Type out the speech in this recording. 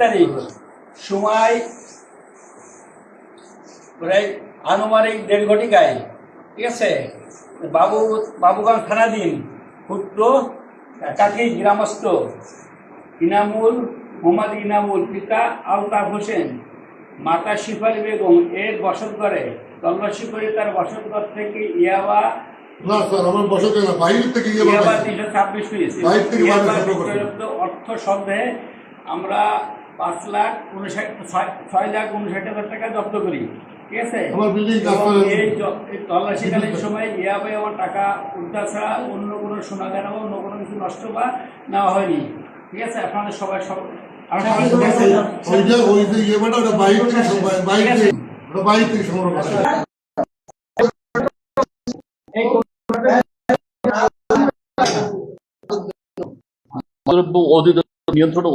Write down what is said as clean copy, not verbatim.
তারিখ, সময় প্রায় আনুমানিক 1:30 ঘটিকায়, ঠিক আছে। বাবুগঞ্জ থানাধীন পুত্র কাকি গ্রামস্থ মোহাম্মদ ইনামুল, পিতা আলতাফ হোসেন, মাতা শিফালি বেগম এর বসতঘরে তল্লাশি করে তার বসতঘর থেকে ইয়াবা 326 পিস অর্থ সন্দেহে আমরা 6,59,000 টাকা জব্দ করি, ঠিক আছে। এই তল্লাশিকালীন সময় ইয়াবা এবং টাকা উদ্ধার ছাড়া অন্য কোনো সোনা গয়না বা অন্য কোনো কিছু নষ্ট বা নেওয়া হয়নি, ঠিক আছে। আপনাদের সবাই নিয়ন্ত্রণ